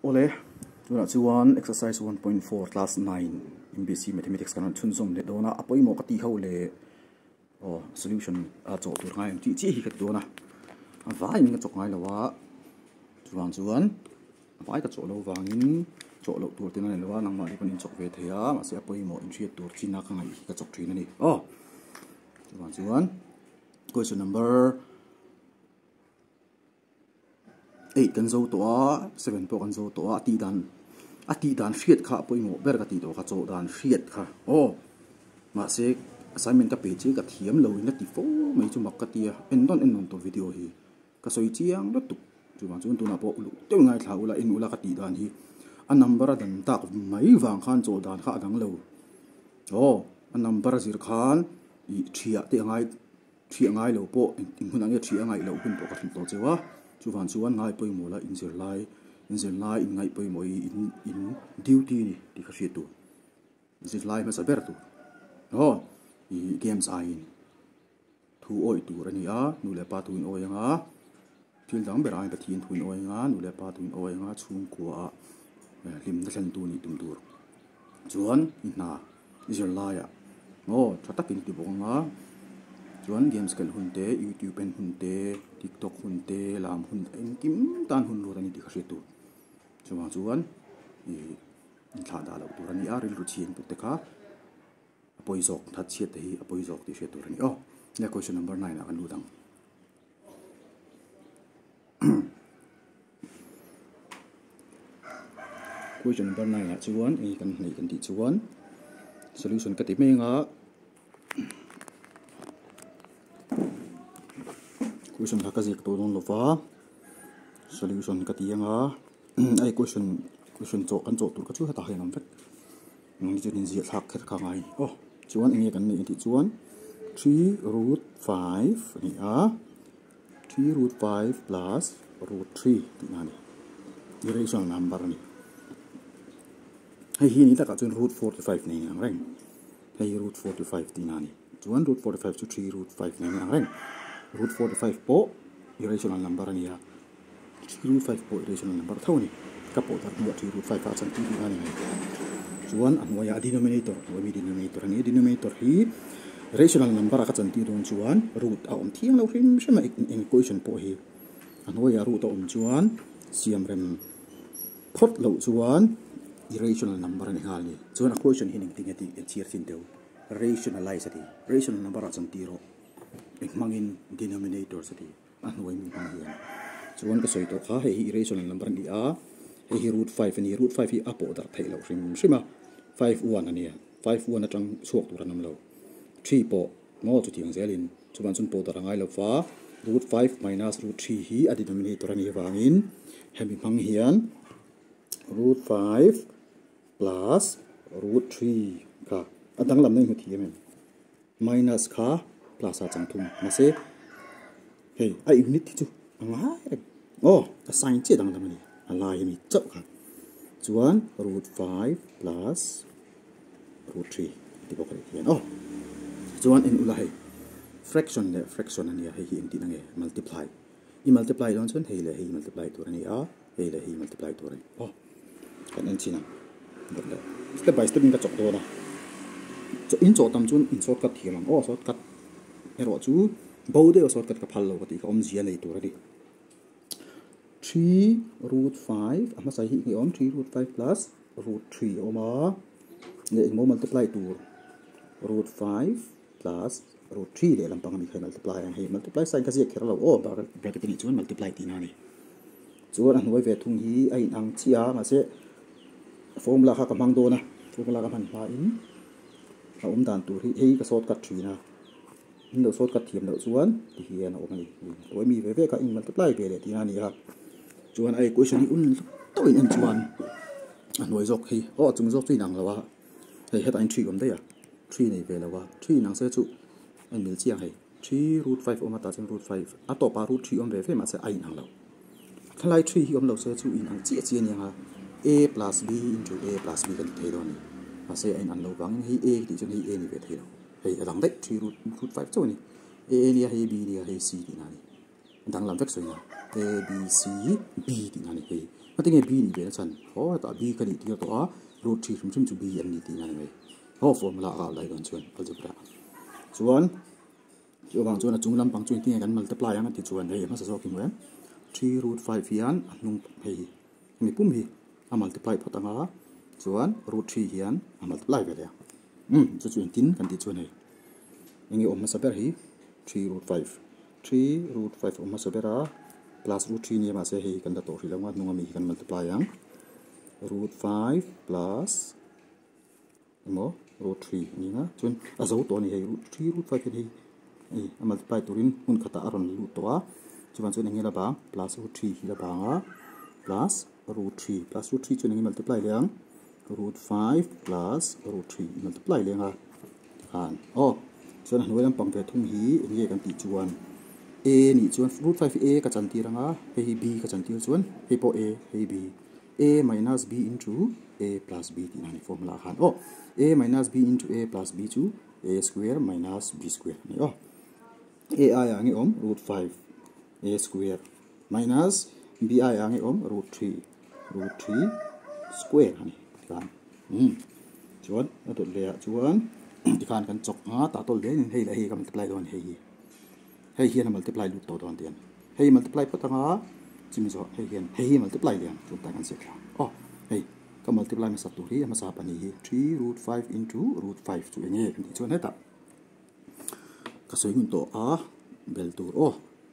Ole, tuna chuan exercise 1.4 class 9 MBC mathematics kan chun som le dona apoi mo kati ho le solution a cho tur ngai chi chi hi ka dona vai min ka chok ngai lawa chuan vai ka cho lo wangin cho lo tur tin ani lawa nang ma ni chok ve thea ma se apoi mo in thriat tur china ka ngai ka chok thin ani chuan question number 8 kan zo to 7 po kan zo to ati dan fiat kha poi mo ber ka ti to kha cho dan fiat kha ma se assignment ka page ka thiam lo in ti fo mai chu mak ka ti en don to video hi ka soi chiang lo tu chuan tu na po lu te ngai thla ula in ula ka ti dan hi a number dan tak mai wang khan cho dan kha dang lo a number zir khan I thia ngai lo po in hun ang thia ngai lo hun po ka thin to chewa chuan ngai poi mo la in zir lai in ngai poi mo in duty ni ti kha tu zir lai ma sa ber tu I games ai in thu oi tu rani a nu le pa tu in oi nga thil dang ber ai pa thin thu in oi nga nu le pa tu in oi nga chung kwa lim na san tu ni tum tur chuan in na zir lai a thata kin ti bong nga chuan games kal hunte YouTube pen hunte TikTok hunte lam hun en kim tan hun lo tani ti kha tu chuan in thla da lo tu rani a ril ru chin pu te kha apoi zok that chiat hi apoi zok ti she tu rani le question number 9 a kan lu dang question number 9 a chuan kan nei kan ti chuan solution ka ti me nga question ka zik to don lova solution ka ti nga ai question cho kan cho tur ka chu hata henam vet ni chu din zia thak khat ka ngai chuan nge kan nei ti chuan 3√5 ni a 3√5 plus √3 ti na ni irrational number ni hi ni ta ka chuan √45 ni ang reng hei √45 ti na ni chuan √45 chu 3√5 ni ang reng √45 po irrational number ni a 3√5 po irrational number thoni ka po tar ni 3√5 ka chan ti ni ani chuan an wa ya denominator ni denominator hi rational number ka chan ti ron chuan root a om thiang lo hrim shema in equation po hi an wa ya root a om chuan siam rem phot lo chuan irrational number ni hali chuan equation hi ning ting ati chiar thin deu rationalize ati rational number a chan ti ro mangin denominator sati an wa mi pang hian chuan ka soi to kha he irrational number ni a he √5 ani √5 hi apo dar thai lo hrim shima 5 ani 5 atang suak tur anam lo 3 po mo chu tiang zelin chuan chun po dar angai lo fa √5 minus √3 hi a denominator ani wangin hemi mang hian √5 plus √3 ka adang lam nei hu thiam minus kha plus a chang thum ma se hey a unit chu anga a sign che dang dam ni ala yemi chap kha chuan √5 plus √3 ti ko kare hian chuan in ulai fraction ani a hi in ti nange multiply don chuan hei le hei multiply tur ani a hei le hei multiply tur ani kan en china step by step in ka chok do na in cho tam chun in shortcut thiam shortcut ero chu bode shortcut ka phal lo ka ti ka om zia nei tur ani 3√5 ama sai hi on 3√5 plus √3 oma ne mo multiply tur √5 plus √3 le lampang mi khai multiply ang he multiply sign ka zia khera lo bracket ni chuan multiply ti na ni chuan an hoi ve thung hi ai ang chia ma se formula kha ka mang do na formula ka man ha in a dan tur hi ka shortcut thi na in lo shortcut thiam lo chuan ti hian o mai oi mi ve ka in multiply ve le ti na ni ha chuan ai question hi un to in chuan an hoi zok hi chung zok chui nang lawa hei het ein 3 gom de ya 3 nei ve lawa 3 nang se chu an mil chiang hei 3√5 oma ta chen √5 a to pa √3 om ve ma se ai nang lo thlai 3 hi om lo se chu in ang chi ni ha a plus b into a plus b kan thei do ni ma se ai an lo wang hi a ti chen hi a ni ve thei lo hei adang dek 3√5 chu ni a ni hei b ni hei c ti na ni dang lam vek soi na a b c b ti na ni hei mà tiếng b ni về chân ho ta b cái đi tiêu to root 3 from to b and ni ti na mai ho formula ga lai don chuan algebra chuan chu bang chuan chung lam pang chuan ti kan multiply ang ti chuan hei ma sa so kin wen 3 root 5 hian nung hei ni pum hi a multiply phatanga chuan root 3 hian a multiply ve le chu chuan tin kan ti chuan hei engi om ma sa ber hi 3 root 5 3 root 5 om ma sa bera plus root 3 ni ma se hei kan da to ri lawa nunga mi kan multiply ang root 5 plus mo root 3 ni na chuan a zo to ni hei root 3 root 5 hei a multiply turin hun khata aron lu to a chuan chuan engi la ba plus root 3 hi la ba nga plus root 3 plus root 3 chuan engi multiply le ang root 5 plus root 3 multiply le nga han chuan hnuai lam pang ve thum hi engi kan ti chuan a ni chuan root 5 a ka chan ti ranga hei b ka chan ti chuan hei po a hei b a minus b into a plus b ti na ni formula khan a minus b into a plus b chu a square minus b square ni a angi om root 5 a square minus b angi om root 3 square ni kan chuan ato le chuan ti khan kan chok nga ta tol de hei la hei ka multiply don hei hian multiply lu to don tian hei multiply patanga chimi zo hei multiply lian chu ta kan se kha hei ka multiply ma sa tu ri ma sa pani hi 3 root 5 into root 5 chu nge kan ti chuan heta ka soi ngun to a bel tur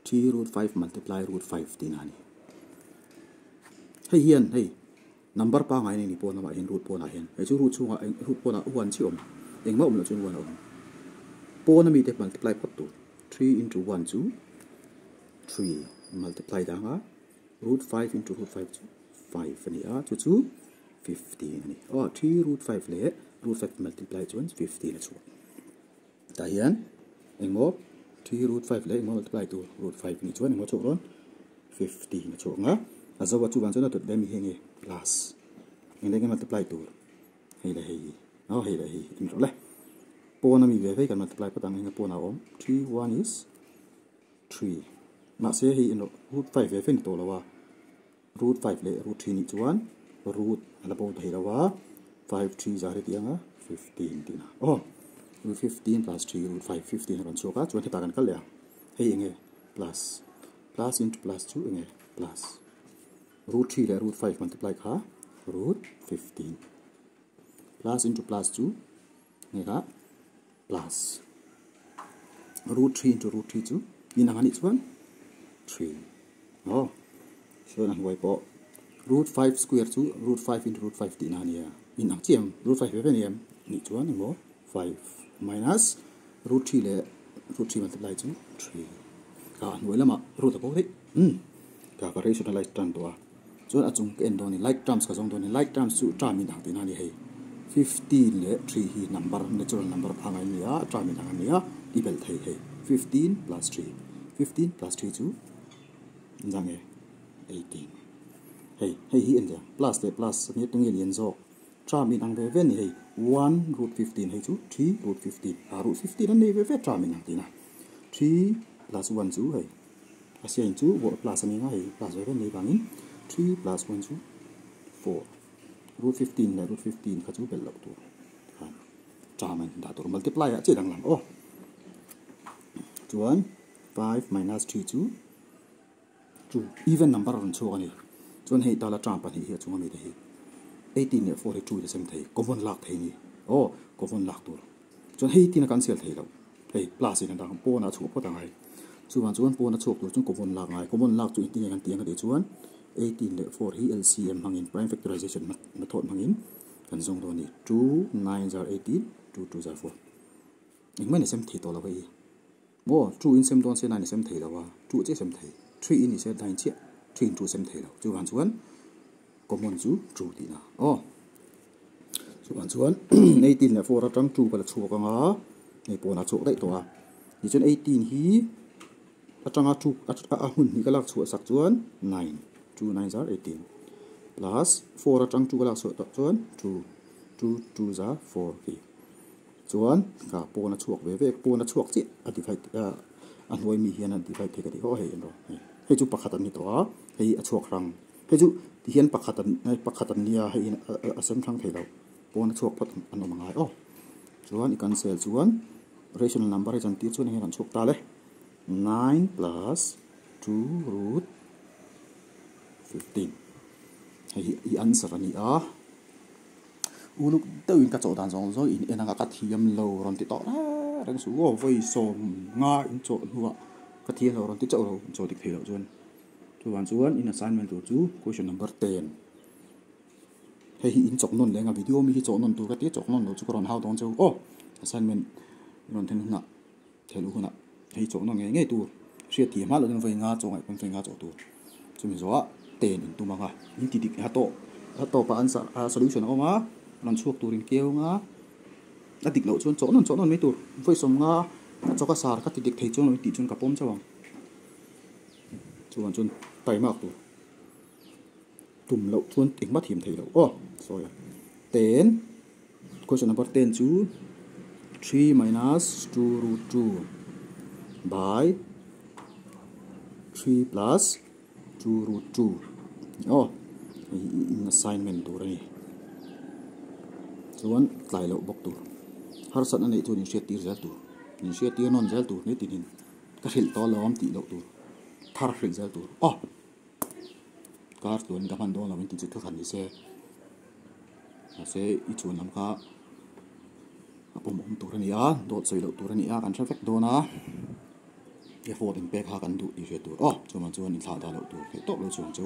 3 root 5 multiply root 5 ti na ni hei number pa ngai ni po na ma hin root po na hin hei chu root chu root po na 1 chi om engma om la chu 1 om po na mi te multiply pot tu 3 into 1 chu 3 multiply da nga root 5 into root 5 chu 5 ani a chu 50 ani 3 root 5 le root 5 multiply chuan 50 la chu ta hian engmo 3 root 5 le engmo multiply tu root 5 ni chuan engmo chu ron 50 na chu nga azawa chu ban chuan to dem hi nge plus engge multiply tu hei la hei in ro le po na mi ve kan multiply patang nga po na om 3 1 is 3 ma se hi in root 5 ve fen to lawa root 5 le root 3 ni chuan root ala po thei lawa 5 3 za ri tianga 15 tina root 15 plus 3 root 5 15 ron choka chuan heta kan kal le hei enge plus into plus 2 enge plus root 3 le root 5 multiply kha root 15 plus into plus 2 nega plus root 3 into root 3 chu in angani chuan 3 so na hoi po root 5 square chu root 5 into root 5 ti na nia in ang chiam root 5 ve niam ni chuan mo 5 minus root 3 le root 3 multiply chu 3 ka hnuai lama root ko hi ka rationalize tan to chuan achung ke en do ni like terms ka jong do ni like terms chu tra min hang ti na ni hei 15 le 3 hi number natural number phangai ni a tra min hang ni a ibel thei hei 15 plus 3 chu jange 18 hei hi en ja plus le plus ni tung yen zo tra min hang ve ni hei 1 root 15 hei chu 3 root 15 root 15 an nei ve tra min hang ti na 3 plus 1 chu hei asian chu wo plus ani nga hei plus ve ni bangin 3 plus 1 chu 4 root 15 la root 15 ka chu bel lok tu tra man da to multiply a che dang lam chuan 5 minus 3 chu 2 even number on chu ani chuan hei ta la tra pa hi chu mi de hi 18 le 42 the same thei common lak thei ni common lak tur chuan hei tin cancel thei lo hei plus in da po na chu po tang hai chuan po na chok tu chuan common lak chu tin kan tiang de chuan 18 le 4 hi LCM hangin prime factorization method hangin kan zong do ni 2 9 are 18 2 2 are 4 engma ne sem thei to la bai mo 2 in sem don se 9 sem thei la wa 2 che sem thei 3 in se 9 che 3 in 2 sem thei lo chuan common chu true ti na chuan 18 le 4 atang 2 pala chu ka nga nei po na chu dai to ni chuan 18 hi atanga 2 a hun ni ka lak chu sak chuan 9 2 9 are 18 plus 4 atang 2 ka lak chu chuan 2 are 4 hi chuan ka po na chuak ve po na chuak chi a divide a hnuai mi hian a divide the ka di ho hei ro hei chu pakhat ani to hei a chuak rang hay chú thì hiện pakatan nia hay asem thang thầy đâu pon chuộc phát anh ông ngay oh chuan cancel chuan rational number hay chẳng tiết chuan hay làm chuộc ta đấy 9 plus 2 root 15 hay answer anh à ulu tao in cái chỗ đàn rong rồi in anh cái thiam lâu rồi thì tao đang số với som nga in chỗ hua cái thiam lâu rồi thì chỗ chỗ thì hiểu chuan chuan in assignment chú question number 10 hay in chọc non lenga video mi chọc non tu cái tiết chọc non chú còn how dong chú assignment non then na thelu huna hay chọc non nghe tu xuyên thì mà lần về nga chọc ngay con về nga chọc tu chú mình rõ tiền tu mà in ti dik ha to pa answer solution oma nan chuak turin keu nga adik lo chuan chok non me tur voi som nga choka sar ka ti dik thei chong ti chun ka pom chawang chuan tai mak tu tum lo chuan ting ma thim thei lo sorry 10 question number 10 chu 3 minus 2 root 2 by 3 plus 2 root 2 in assignment tu rai chuan tlai lo bok tu har sat anei chu ni share tir zel tu ni share tir non zel tu ni tinin ka hil to lom ti lo tu thar hil zel tu kar tuan ka man do lo min ti chu than ni se I chuan lam kha apom tu ran ya do chei lo tu ran ya kan traffic do na e for in pek ha kan du ti she tu chuan in tha da lo tu ke to lo chuan chu